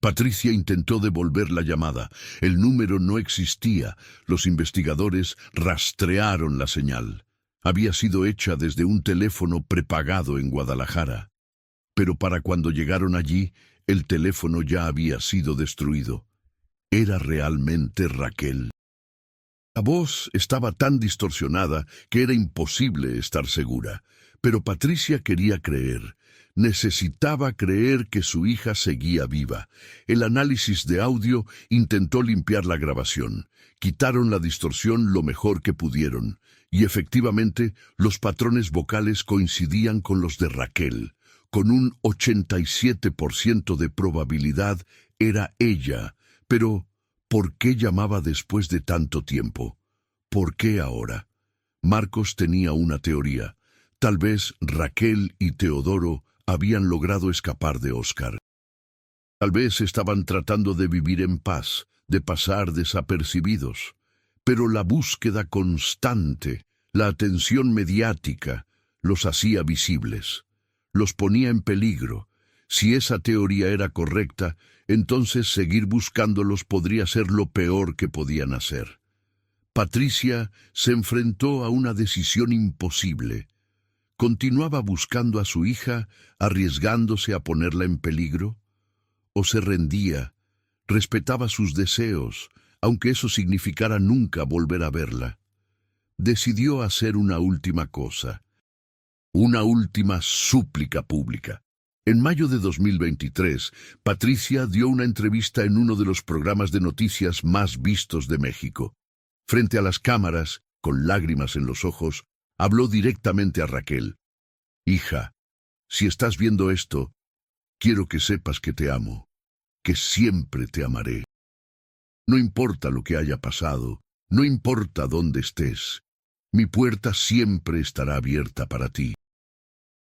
Patricia intentó devolver la llamada. El número no existía. Los investigadores rastrearon la señal. Había sido hecha desde un teléfono prepagado en Guadalajara. Pero para cuando llegaron allí, el teléfono ya había sido destruido. Era realmente Raquel. La voz estaba tan distorsionada que era imposible estar segura. Pero Patricia quería creer. Necesitaba creer que su hija seguía viva. El análisis de audio intentó limpiar la grabación. Quitaron la distorsión lo mejor que pudieron. Y efectivamente, los patrones vocales coincidían con los de Raquel. Con un 87% de probabilidad era ella. Pero, ¿por qué llamaba después de tanto tiempo? ¿Por qué ahora? Marcos tenía una teoría. Tal vez Raquel y Teodoro habían logrado escapar de Óscar. Tal vez estaban tratando de vivir en paz, de pasar desapercibidos. Pero la búsqueda constante, la atención mediática, los hacía visibles. Los ponía en peligro. Si esa teoría era correcta, entonces seguir buscándolos podría ser lo peor que podían hacer. Patricia se enfrentó a una decisión imposible. ¿Continuaba buscando a su hija, arriesgándose a ponerla en peligro? ¿O se rendía, respetaba sus deseos, aunque eso significara nunca volver a verla? decidió hacer una última cosa, una última súplica pública. En mayo de 2023, Patricia dio una entrevista en uno de los programas de noticias más vistos de México. Frente a las cámaras, con lágrimas en los ojos, habló directamente a Raquel. Hija, si estás viendo esto, quiero que sepas que te amo, que siempre te amaré. No importa lo que haya pasado, no importa dónde estés, mi puerta siempre estará abierta para ti.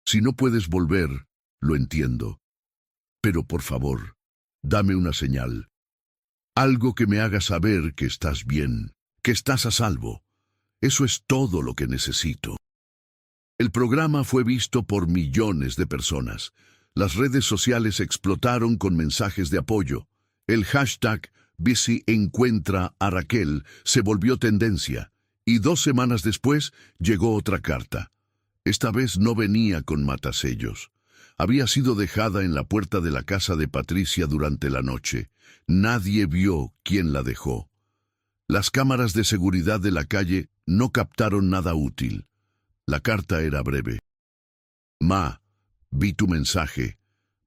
Si no puedes volver, lo entiendo, pero por favor, dame una señal. Algo que me haga saber que estás bien, que estás a salvo. Eso es todo lo que necesito. El programa fue visto por millones de personas. Las redes sociales explotaron con mensajes de apoyo. El hashtag Bici encuentra a Raquel se volvió tendencia, y 2 semanas después llegó otra carta. Esta vez no venía con matasellos. Había sido dejada en la puerta de la casa de Patricia durante la noche. Nadie vio quién la dejó. Las cámaras de seguridad de la calle no captaron nada útil. La carta era breve. Ma, vi tu mensaje.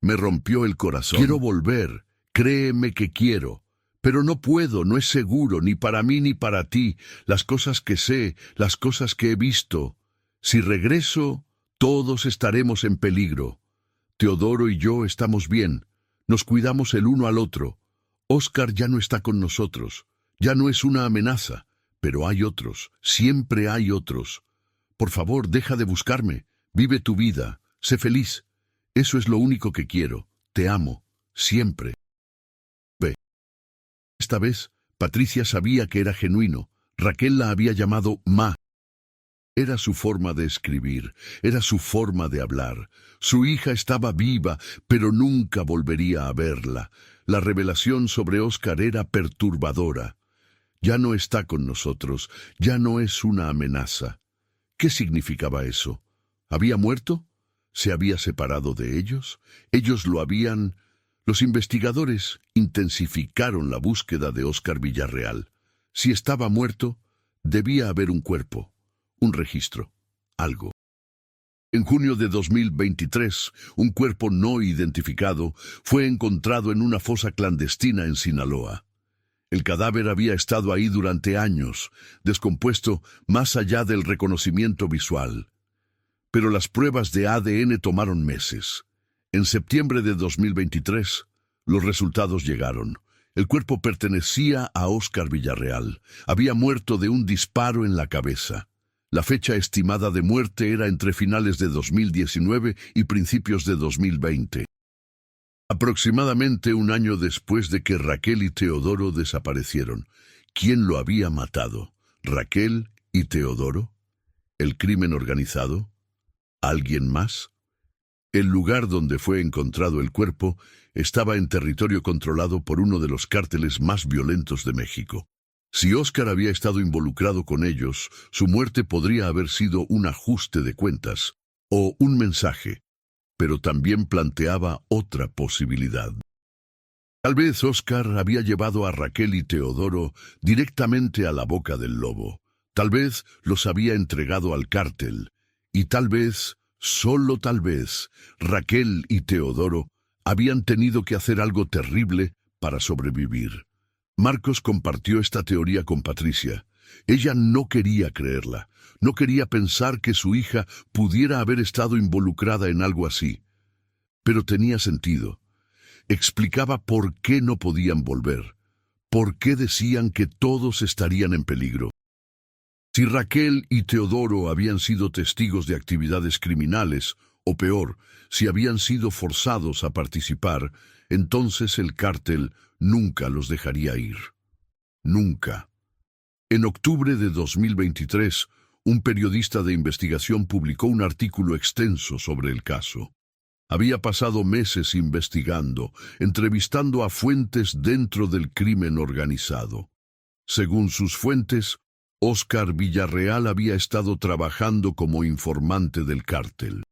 Me rompió el corazón. Quiero volver. Créeme que quiero. Pero no puedo, no es seguro, ni para mí ni para ti. Las cosas que sé, las cosas que he visto. Si regreso, todos estaremos en peligro. Teodoro y yo estamos bien. Nos cuidamos el uno al otro. Óscar ya no está con nosotros. Ya no es una amenaza. Pero hay otros. Siempre hay otros. Por favor, deja de buscarme. Vive tu vida. Sé feliz. Eso es lo único que quiero. Te amo. Siempre. Ve. Esta vez, Patricia sabía que era genuino. Raquel la había llamado Ma. Era su forma de escribir, era su forma de hablar. Su hija estaba viva, pero nunca volvería a verla. La revelación sobre Óscar era perturbadora. Ya no está con nosotros, ya no es una amenaza. ¿Qué significaba eso? ¿Había muerto? ¿Se había separado de ellos? Ellos lo habían... Los investigadores intensificaron la búsqueda de Óscar Villarreal. Si estaba muerto, debía haber un cuerpo. Un registro, algo. En junio de 2023, un cuerpo no identificado fue encontrado en una fosa clandestina en Sinaloa. El cadáver había estado ahí durante años, descompuesto más allá del reconocimiento visual. Pero las pruebas de ADN tomaron meses. En septiembre de 2023, los resultados llegaron. El cuerpo pertenecía a Óscar Villarreal. Había muerto de un disparo en la cabeza. La fecha estimada de muerte era entre finales de 2019 y principios de 2020. Aproximadamente un año después de que Raquel y Teodoro desaparecieron. ¿Quién lo había matado? ¿Raquel y Teodoro? ¿El crimen organizado? ¿Alguien más? El lugar donde fue encontrado el cuerpo estaba en territorio controlado por uno de los cárteles más violentos de México. Si Óscar había estado involucrado con ellos, su muerte podría haber sido un ajuste de cuentas o un mensaje, pero también planteaba otra posibilidad. Tal vez Óscar había llevado a Raquel y Teodoro directamente a la boca del lobo. Tal vez los había entregado al cártel. Y tal vez, solo tal vez, Raquel y Teodoro habían tenido que hacer algo terrible para sobrevivir. Marcos compartió esta teoría con Patricia. Ella no quería creerla, no quería pensar que su hija pudiera haber estado involucrada en algo así. Pero tenía sentido. Explicaba por qué no podían volver, por qué decían que todos estarían en peligro. Si Raquel y Teodoro habían sido testigos de actividades criminales, o peor, si habían sido forzados a participar, entonces el cártel nunca los dejaría ir. Nunca. En octubre de 2023, un periodista de investigación publicó un artículo extenso sobre el caso. Había pasado meses investigando, entrevistando a fuentes dentro del crimen organizado. Según sus fuentes, Óscar Villarreal había estado trabajando como informante del cártel.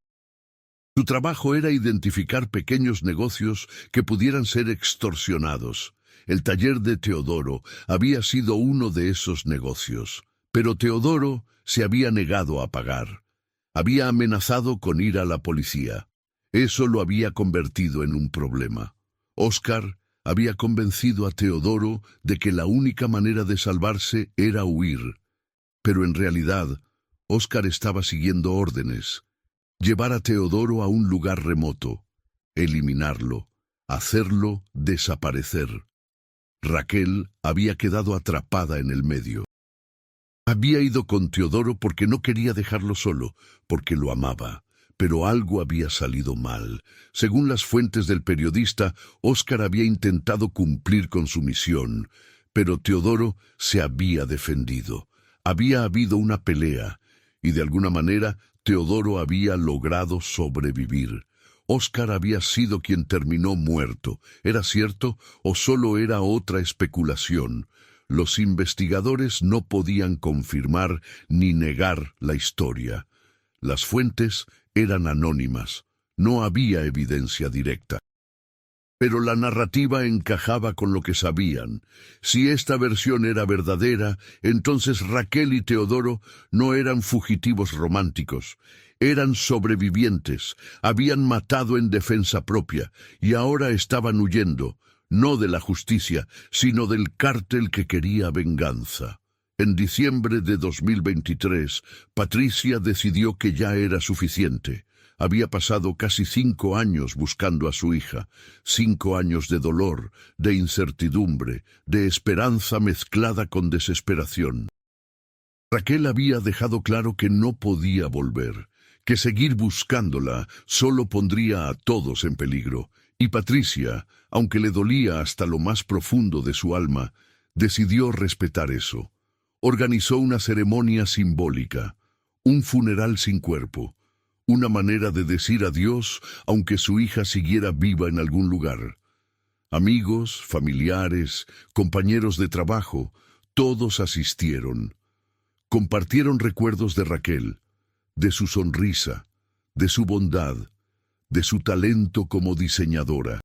Su trabajo era identificar pequeños negocios que pudieran ser extorsionados. El taller de Teodoro había sido uno de esos negocios. Pero Teodoro se había negado a pagar. Había amenazado con ir a la policía. Eso lo había convertido en un problema. Óscar había convencido a Teodoro de que la única manera de salvarse era huir. Pero en realidad, Óscar estaba siguiendo órdenes. Llevar a Teodoro a un lugar remoto. Eliminarlo. Hacerlo desaparecer. Raquel había quedado atrapada en el medio. Había ido con Teodoro porque no quería dejarlo solo, porque lo amaba. Pero algo había salido mal. Según las fuentes del periodista, Óscar había intentado cumplir con su misión, pero Teodoro se había defendido. Había habido una pelea, y de alguna manera Teodoro había logrado sobrevivir. Óscar había sido quien terminó muerto. ¿Era cierto o solo era otra especulación? Los investigadores no podían confirmar ni negar la historia. Las fuentes eran anónimas. No había evidencia directa. Pero la narrativa encajaba con lo que sabían. Si esta versión era verdadera, entonces Raquel y Teodoro no eran fugitivos románticos. Eran sobrevivientes, habían matado en defensa propia y ahora estaban huyendo, no de la justicia, sino del cártel que quería venganza. En diciembre de 2023, Patricia decidió que ya era suficiente. Había pasado casi 5 años buscando a su hija, 5 años de dolor, de incertidumbre, de esperanza mezclada con desesperación. Raquel había dejado claro que no podía volver, que seguir buscándola solo pondría a todos en peligro, y Patricia, aunque le dolía hasta lo más profundo de su alma, decidió respetar eso. Organizó una ceremonia simbólica, un funeral sin cuerpo, una manera de decir adiós aunque su hija siguiera viva en algún lugar. Amigos, familiares, compañeros de trabajo, todos asistieron. Compartieron recuerdos de Raquel, de su sonrisa, de su bondad, de su talento como diseñadora,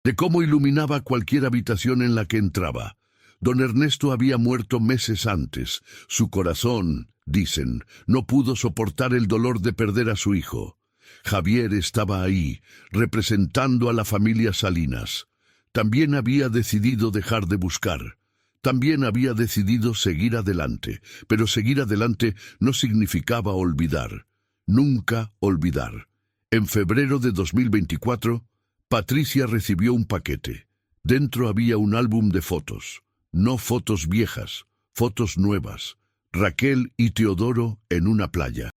de cómo iluminaba cualquier habitación en la que entraba. Don Ernesto había muerto meses antes. Su corazón, dicen, no pudo soportar el dolor de perder a su hijo. Javier estaba ahí, representando a la familia Salinas. También había decidido dejar de buscar. También había decidido seguir adelante, pero seguir adelante no significaba olvidar. Nunca olvidar. En febrero de 2024, Patricia recibió un paquete. Dentro había un álbum de fotos. No fotos viejas, fotos nuevas. Raquel y Teodoro en una playa.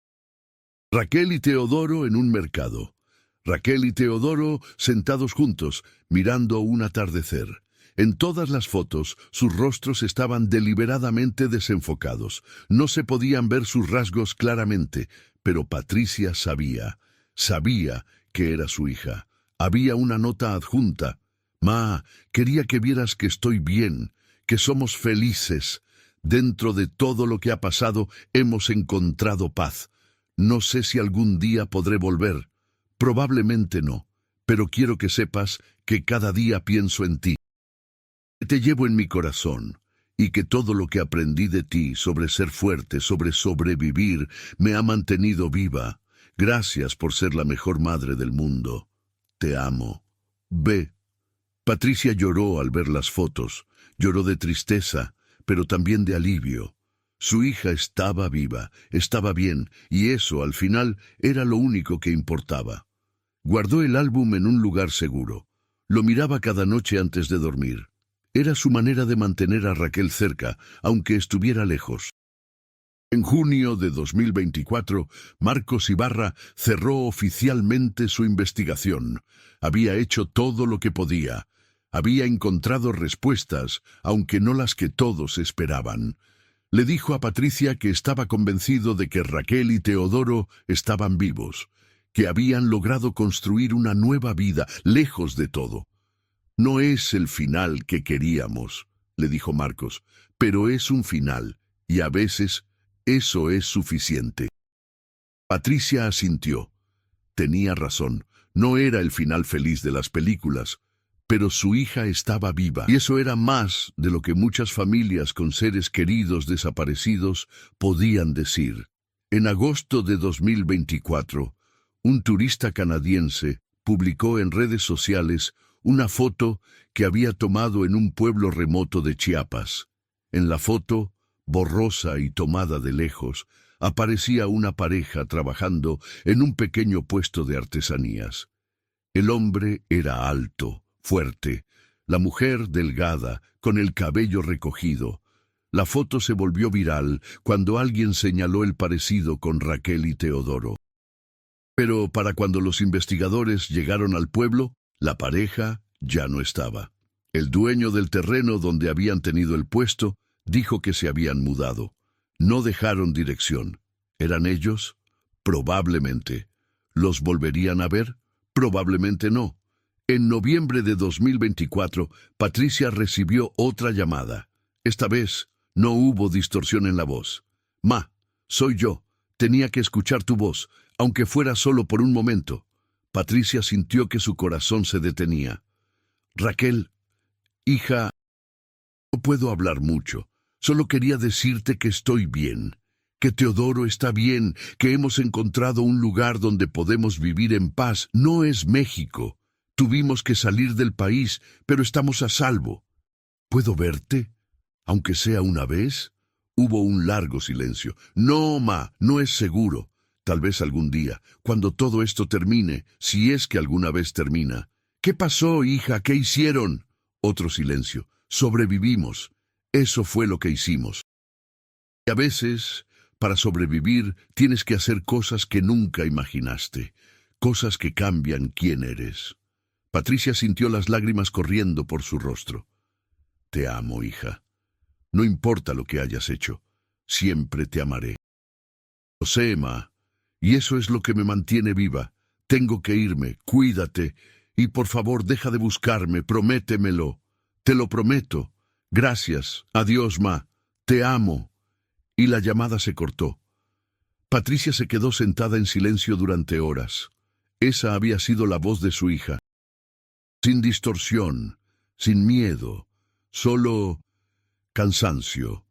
Raquel y Teodoro en un mercado. Raquel y Teodoro sentados juntos, mirando un atardecer. En todas las fotos, sus rostros estaban deliberadamente desenfocados. No se podían ver sus rasgos claramente, pero Patricia sabía que era su hija. Había una nota adjunta. Ma, quería que vieras que estoy bien, que somos felices. Dentro de todo lo que ha pasado, hemos encontrado paz. No sé si algún día podré volver. Probablemente no, pero quiero que sepas que cada día pienso en ti. Te llevo en mi corazón, y que todo lo que aprendí de ti sobre ser fuerte, sobre sobrevivir, me ha mantenido viva. Gracias por ser la mejor madre del mundo. Te amo. Ve. Patricia lloró al ver las fotos. Lloró de tristeza, pero también de alivio. Su hija estaba viva, estaba bien, y eso, al final, era lo único que importaba. Guardó el álbum en un lugar seguro. Lo miraba cada noche antes de dormir. Era su manera de mantener a Raquel cerca, aunque estuviera lejos. En junio de 2024, Marcos Ibarra cerró oficialmente su investigación. Había hecho todo lo que podía. Había encontrado respuestas, aunque no las que todos esperaban. Le dijo a Patricia que estaba convencido de que Raquel y Teodoro estaban vivos, que habían logrado construir una nueva vida, lejos de todo. No es el final que queríamos, le dijo Marcos, pero es un final, y a veces eso es suficiente. Patricia asintió. Tenía razón, no era el final feliz de las películas, pero su hija estaba viva. Y eso era más de lo que muchas familias con seres queridos desaparecidos podían decir. En agosto de 2024, un turista canadiense publicó en redes sociales una foto que había tomado en un pueblo remoto de Chiapas. En la foto, borrosa y tomada de lejos, aparecía una pareja trabajando en un pequeño puesto de artesanías. El hombre era alto, fuerte, la mujer delgada, con el cabello recogido. La foto se volvió viral cuando alguien señaló el parecido con Raquel y Teodoro. Pero para cuando los investigadores llegaron al pueblo, la pareja ya no estaba. El dueño del terreno donde habían tenido el puesto dijo que se habían mudado. No dejaron dirección. ¿Eran ellos? Probablemente. ¿Los volverían a ver? Probablemente no. En noviembre de 2024, Patricia recibió otra llamada. Esta vez no hubo distorsión en la voz. Ma, soy yo. Tenía que escuchar tu voz, aunque fuera solo por un momento. Patricia sintió que su corazón se detenía. Raquel, hija, no puedo hablar mucho. Solo quería decirte que estoy bien, que Teodoro está bien, que hemos encontrado un lugar donde podemos vivir en paz. No es México. Tuvimos que salir del país, pero estamos a salvo. ¿Puedo verte? Aunque sea una vez. Hubo un largo silencio. No, ma, no es seguro. Tal vez algún día, cuando todo esto termine, si es que alguna vez termina. ¿Qué pasó, hija? ¿Qué hicieron? Otro silencio. Sobrevivimos. Eso fue lo que hicimos. Y a veces, para sobrevivir, tienes que hacer cosas que nunca imaginaste. Cosas que cambian quién eres. Patricia sintió las lágrimas corriendo por su rostro. Te amo, hija. No importa lo que hayas hecho. Siempre te amaré. Lo sé, ma. Y eso es lo que me mantiene viva. Tengo que irme. Cuídate. Y por favor, deja de buscarme. Prométemelo. Te lo prometo. Gracias. Adiós, ma. Te amo. Y la llamada se cortó. Patricia se quedó sentada en silencio durante horas. Esa había sido la voz de su hija. Sin distorsión, sin miedo, solo cansancio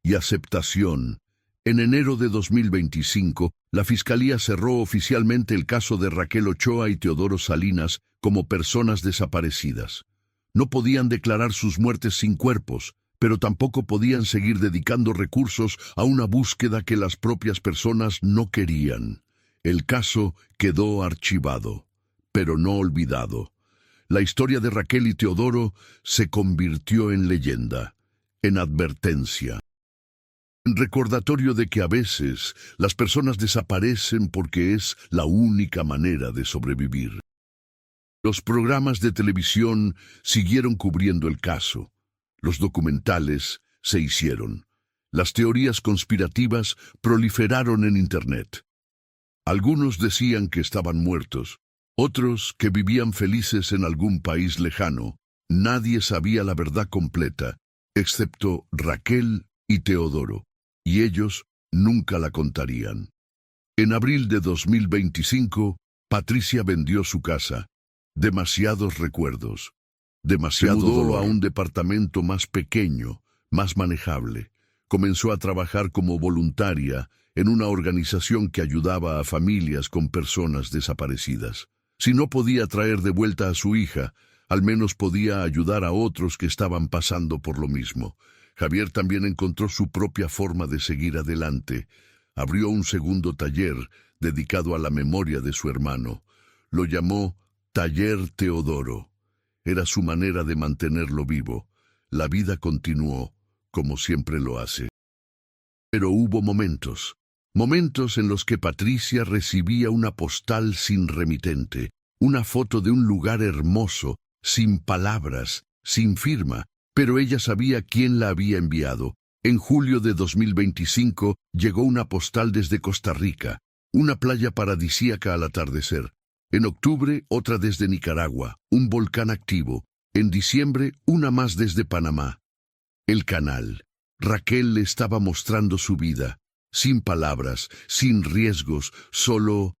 y aceptación. En enero de 2025, la Fiscalía cerró oficialmente el caso de Raquel Ochoa y Teodoro Salinas como personas desaparecidas. No podían declarar sus muertes sin cuerpos, pero tampoco podían seguir dedicando recursos a una búsqueda que las propias personas no querían. El caso quedó archivado, pero no olvidado. La historia de Raquel y Teodoro se convirtió en leyenda, en advertencia, en recordatorio de que a veces las personas desaparecen porque es la única manera de sobrevivir. Los programas de televisión siguieron cubriendo el caso. Los documentales se hicieron. Las teorías conspirativas proliferaron en Internet. Algunos decían que estaban muertos, otros que vivían felices en algún país lejano. Nadie sabía la verdad completa, excepto Raquel y Teodoro, y ellos nunca la contarían. En abril de 2025, Patricia vendió su casa. Demasiados recuerdos. Demasiado dolor. A un departamento más pequeño, más manejable. Comenzó a trabajar como voluntaria en una organización que ayudaba a familias con personas desaparecidas. Si no podía traer de vuelta a su hija, al menos podía ayudar a otros que estaban pasando por lo mismo. Javier también encontró su propia forma de seguir adelante. Abrió un segundo taller dedicado a la memoria de su hermano. Lo llamó Taller Teodoro. Era su manera de mantenerlo vivo. La vida continuó, como siempre lo hace. Pero hubo momentos en los que Patricia recibía una postal sin remitente, una foto de un lugar hermoso, sin palabras, sin firma, pero ella sabía quién la había enviado. En julio de 2025 llegó una postal desde Costa Rica, una playa paradisíaca al atardecer. En octubre, otra desde Nicaragua, un volcán activo. En diciembre, una más desde Panamá. El canal. Raquel le estaba mostrando su vida, sin palabras, sin riesgos, solo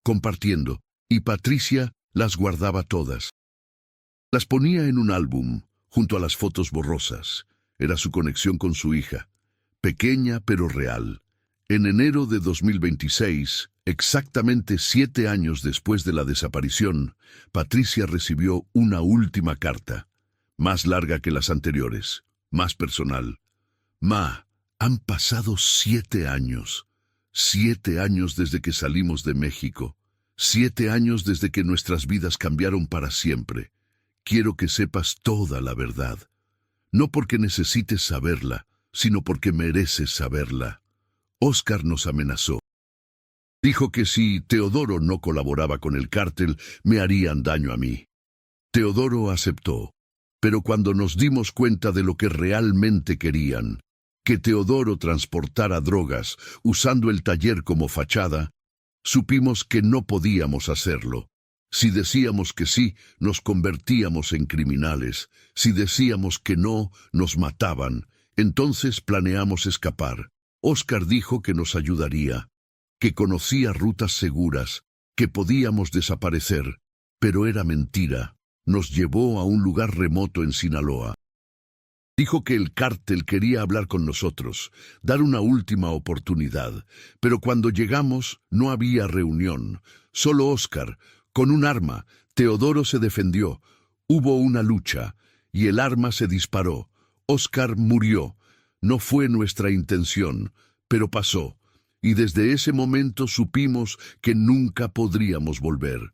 compartiendo, y Patricia las guardaba todas. Las ponía en un álbum, junto a las fotos borrosas. Era su conexión con su hija, pequeña pero real. En enero de 2026, exactamente 7 años después de la desaparición, Patricia recibió una última carta, más larga que las anteriores, más personal. Ma, han pasado 7 años. 7 años desde que salimos de México. 7 años desde que nuestras vidas cambiaron para siempre. Quiero que sepas toda la verdad. No porque necesites saberla, sino porque mereces saberla. Óscar nos amenazó. Dijo que si Teodoro no colaboraba con el cártel, me harían daño a mí. Teodoro aceptó, pero cuando nos dimos cuenta de lo que realmente querían, que Teodoro transportara drogas usando el taller como fachada, supimos que no podíamos hacerlo. Si decíamos que sí, nos convertíamos en criminales. Si decíamos que no, nos mataban. Entonces planeamos escapar. Óscar dijo que nos ayudaría, que conocía rutas seguras, que podíamos desaparecer, pero era mentira. Nos llevó a un lugar remoto en Sinaloa. Dijo que el cártel quería hablar con nosotros, dar una última oportunidad, pero cuando llegamos no había reunión, solo Óscar, con un arma. Teodoro se defendió, hubo una lucha, y el arma se disparó. Óscar murió. No fue nuestra intención, pero pasó, y desde ese momento supimos que nunca podríamos volver.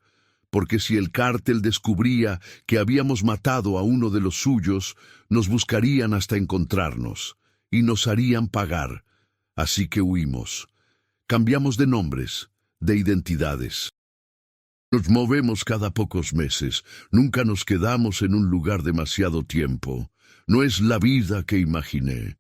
Porque si el cártel descubría que habíamos matado a uno de los suyos, nos buscarían hasta encontrarnos, y nos harían pagar. Así que huimos. Cambiamos de nombres, de identidades. Nos movemos cada pocos meses, nunca nos quedamos en un lugar demasiado tiempo. No es la vida que imaginé,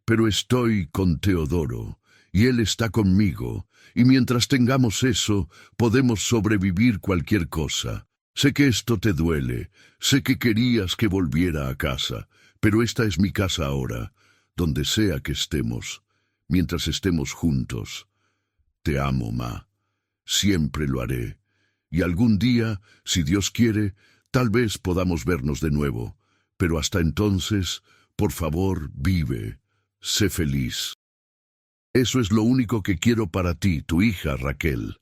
pero estoy con Teodoro, y él está conmigo, y mientras tengamos eso, podemos sobrevivir cualquier cosa. Sé que esto te duele, sé que querías que volviera a casa, pero esta es mi casa ahora, donde sea que estemos, mientras estemos juntos. Te amo, Ma, siempre lo haré. Y algún día, si Dios quiere, tal vez podamos vernos de nuevo. Pero hasta entonces, por favor, vive. Sé feliz. Eso es lo único que quiero para ti, tu hija Raquel.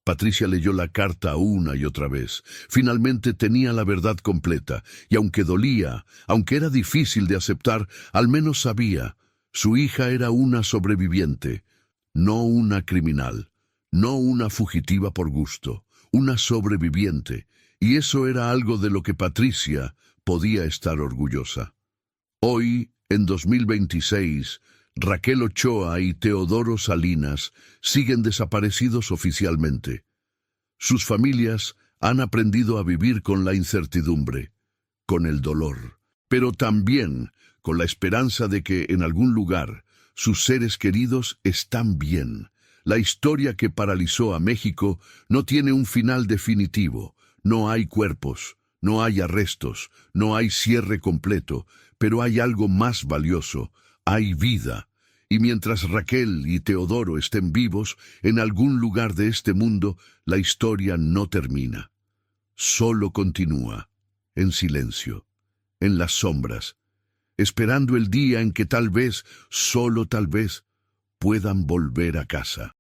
Patricia leyó la carta una y otra vez. Finalmente tenía la verdad completa, y aunque dolía, aunque era difícil de aceptar, al menos sabía. Su hija era una sobreviviente, no una criminal, no una fugitiva por gusto. Una sobreviviente, y eso era algo de lo que Patricia podía estar orgullosa. Hoy, en 2026, Raquel Ochoa y Teodoro Salinas siguen desaparecidos oficialmente. Sus familias han aprendido a vivir con la incertidumbre, con el dolor, pero también con la esperanza de que en algún lugar sus seres queridos están bien. La historia que paralizó a México no tiene un final definitivo. No hay cuerpos, no hay arrestos, no hay cierre completo, pero hay algo más valioso, hay vida. Y mientras Raquel y Teodoro estén vivos, en algún lugar de este mundo, la historia no termina. Solo continúa, en silencio, en las sombras, esperando el día en que tal vez, solo tal vez, puedan volver a casa.